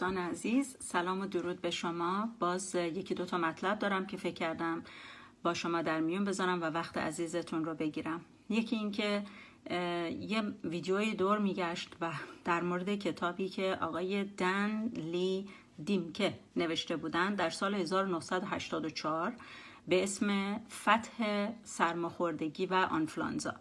دوستان عزیز، سلام و درود به شما. باز یکی دوتا مطلب دارم که فکر کردم با شما در میون بذارم و وقت عزیزتون رو بگیرم. یکی این که یه ویدیوی دور میگشت و در مورد کتابی که آقای دن لی دیمکه نوشته بودن در سال 1984 به اسم فتح سرماخوردگی و آنفلانزا.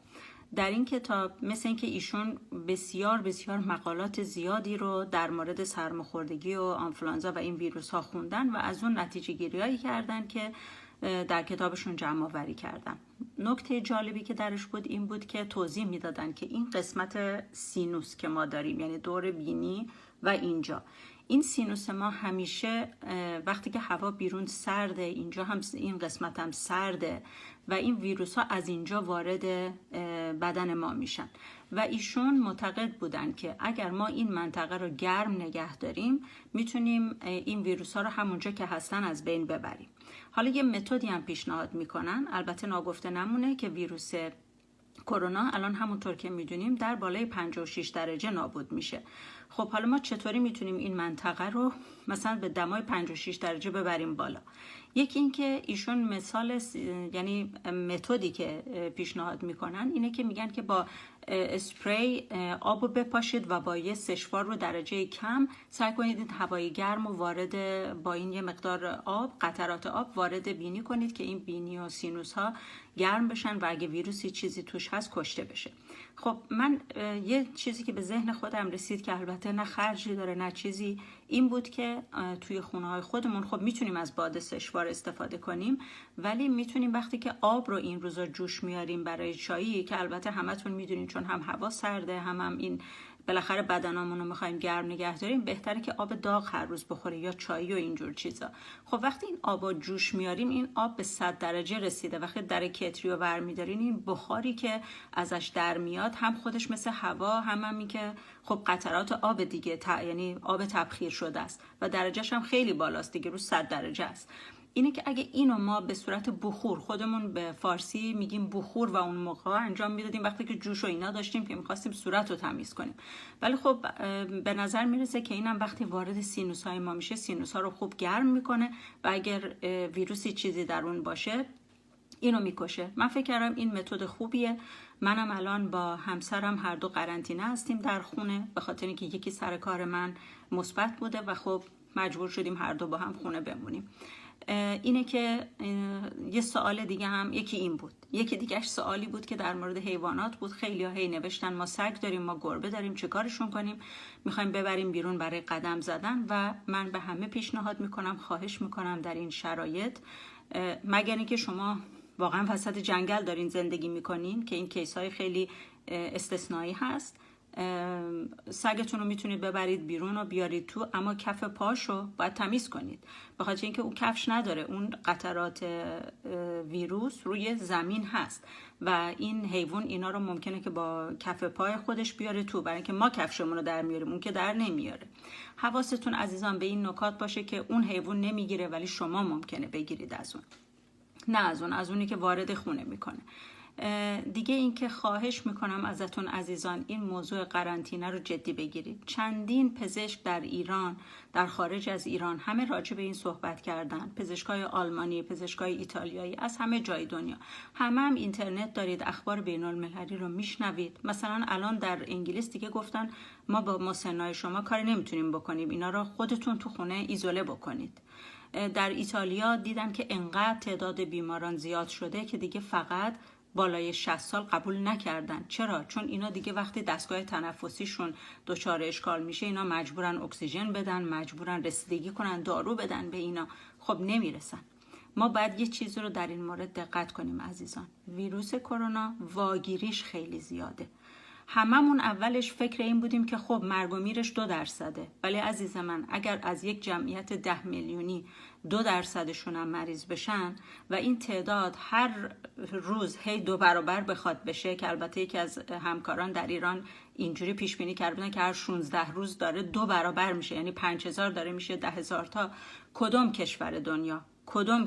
در این کتاب مثل اینکه ایشون بسیار مقالات زیادی رو در مورد سرماخوردگی و آنفلانزا و این ویروس ها خوندن و از اون نتیجه گیری‌هایی کردن که در کتابشون جمع آوری کردن. نکته جالبی که درش بود این بود که توضیح میدادن که این قسمت سینوس که ما داریم، یعنی دور بینی و اینجا، این سینوس ما همیشه وقتی که هوا بیرون سرده، اینجا هم این قسمت هم سرده و این ویروس ها از اینجا وارد بدن ما میشن و ایشون معتقد بودن که اگر ما این منطقه رو گرم نگه داریم میتونیم این ویروس ها رو همونجا که هستن از بین ببریم. حالا یه متدی هم پیشنهاد میکنن، البته ناگفته نمونه، که ویروس کرونا الان همونطور که میدونیم در بالای 56 درجه نابود میشه. خب حالا ما چطوری میتونیم این منطقه رو مثلا به دمای 56 درجه ببریم بالا؟ یکی این که ایشون مثال یعنی متدی که پیشنهاد میکنن اینه که میگن که با اسپری آبو بپاشید و با یه سشوار رو درجه کم سعی کنید این هوای گرم رو وارد با این یه مقدار آب، قطرات آب وارد بینی کنید که این بینی و سینوس ها گرم بشن و اگه ویروسی چیزی توش هست کشته بشه. خب من یه چیزی که به ذهن خودم رسید که البته نه خرجی داره نه چیزی، این بود که توی خونه های خودمون خب میتونیم از باد سشوار استفاده کنیم، ولی میتونیم وقتی که آب رو این روزا جوش میاریم برای چایی، که البته همتون میدونین چون هم هوا سرده هم این بالاخره بدنامون رو میخوایم گرم نگه داریم، بهتره که آب داغ هر روز بخوره یا چایی و اینجور چیزا. خب وقتی این آب جوش میاریم، این آب به 100 درجه رسیده، وقتی در کتری رو برمیدارین این بخاری که ازش در میاد هم خودش مثل هوا هم که خب قطرات آب دیگه یعنی آب تبخیر شده است و درجهش هم خیلی بالاست دیگه، رو 100 درجه است. اینه که اگه اینو ما به صورت بخور، خودمون به فارسی میگیم بخور و اون موقع انجام میدادیم وقتی که جوش و اینا داشتیم که میخواستیم صورت رو تمیز کنیم، ولی خب به نظر میرسه که اینم وقتی وارد سینوس های ما میشه سینوس ها رو خوب گرم میکنه و اگر ویروسی چیزی در اون باشه اینو میکشه. من فکر کردم این متد خوبیه. منم الان با همسرم هر دو قرنطینه هستیم در خونه به خاطر اینکه یکی سر کار من مثبت بوده و خب مجبور شدیم هر دو با هم خونه بمونیم. اینه که یه سوال دیگه هم یکی این بود، یکی دیگهش سوالی بود که در مورد حیوانات بود. خیلی ها هی نوشتن ما سگ داریم، ما گربه داریم، چه کارشون کنیم؟ میخوایم ببریم بیرون برای قدم زدن و من به همه پیشنهاد میکنم، خواهش میکنم در این شرایط، مگر اینکه شما واقعا وسط جنگل دارین زندگی میکنین که این کیس های خیلی استثنایی هست، سگتون رو میتونید ببرید بیرون و بیارید تو، اما کف پاشو باید تمیز کنید، به خاطر اینکه اون کفش نداره، اون قطرات ویروس روی زمین هست و این حیوان اینا رو ممکنه که با کف پای خودش بیاره تو، برای اینکه ما کفشمون رو در میاریم اون که در نمیاره. حواستون عزیزان به این نکات باشه که اون حیوان نمیگیره ولی شما ممکنه بگیرید از اون، نه از اونی که وارد خونه میکنه. دیگه این که خواهش میکنم ازتون عزیزان این موضوع قرنطینه رو جدی بگیرید. چندین پزشک در ایران، در خارج از ایران، همه راجع به این صحبت کردن، پزشکای آلمانی، پزشکای ایتالیایی، از همه جای دنیا. هم اینترنت دارید، اخبار بین المللی رو میشنوید. مثلا الان در انگلیس دیگه گفتن ما با مسنای شما کاری نمیتونیم بکنیم، اینا رو خودتون تو خونه ایزوله بکنید. در ایتالیا دیدن که انقدر تعداد بیماران زیاد شده که دیگه فقط بالای 60 سال قبول نکردن. چرا؟ چون اینا دیگه وقتی دستگاه تنفسیشون دچار اشکال میشه اینا مجبورن اکسیژن بدن، مجبورن رسیدگی کنن، دارو بدن به اینا، خب نمیرسن. ما باید یه چیزی رو در این مورد دقت کنیم عزیزان. ویروس کرونا واگیریش خیلی زیاده. هممون اولش فکر این بودیم که خب مرگ و میرش 2%، ولی عزیز من اگر از یک جمعیت 10 میلیونی 2% هم مریض بشن و این تعداد هر روز هی 2 برابر بخواد بشه، که البته یکی از همکاران در ایران اینجوری پیش بینی کردن که هر 16 روز داره 2 برابر میشه، یعنی 5000 داره میشه 10,000 تا. کدوم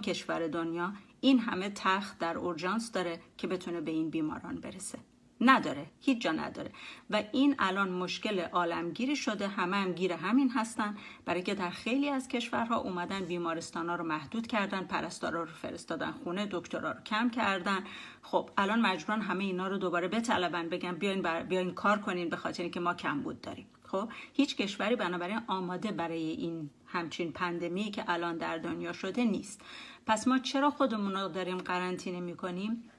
کشور دنیا این همه تخت در اورژانس داره که بتونه به این بیماران برسه؟ نداره، هیچ جا نداره و این الان مشکل عالمگیری شده. همه هم گیر همین هستن، برای که در خیلی از کشورها اومدن بیمارستانا رو محدود کردن، پرستارا رو فرستادن خونه، دکترا رو کم کردن. خب الان مجبورن همه اینا رو دوباره بطلبن، بگن بیاین کار کنین به خاطر اینکه ما کمبود داریم. خب هیچ کشوری بنابراین آماده برای این همچین پندمی که الان در دنیا شده نیست. پس ما چرا خودمون رو داریم قرنطینه میکنیم؟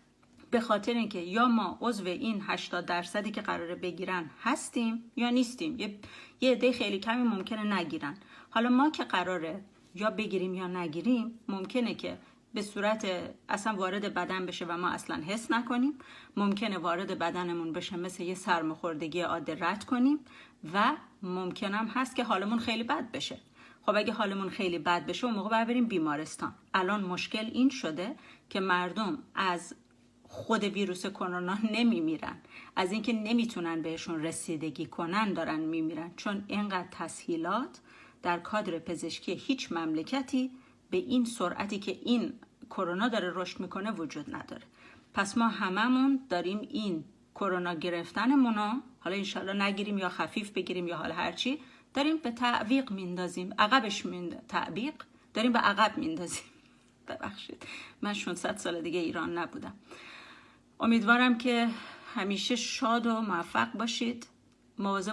به خاطر اینکه یا ما عضو این 80% که قراره بگیرن هستیم یا نیستیم. یه عده خیلی کمی ممکنه نگیرن. حالا ما که قراره یا بگیریم یا نگیریم، ممکنه که به صورت اصلا وارد بدن بشه و ما اصلا حس نکنیم، ممکنه وارد بدنمون بشه مثل یه سرماخوردگی عادی رد کنیم و ممکنم هست که حالمون خیلی بد بشه. خب اگه حالمون خیلی بد بشه اون موقع باید بریم بیمارستان. الان مشکل این شده که مردم از خود ویروس کرونا نمیمیرن، از اینکه نمیتونن بهشون رسیدگی کنن دارن میمیرن، چون اینقدر تسهیلات در کادر پزشکی هیچ مملکتی به این سرعتی که این کرونا داره رشد میکنه وجود نداره. پس ما هممون داریم این کرونا گرفتنمونو، حالا انشالله نگیریم یا خفیف بگیریم یا حالا هرچی، داریم به تعویق میندازیم، عقبش تعویق داریم به عقب میندازیم. ببخشید من 600 سال دیگه ایران نبودم. امیدوارم که همیشه شاد و موفق باشید. مواظب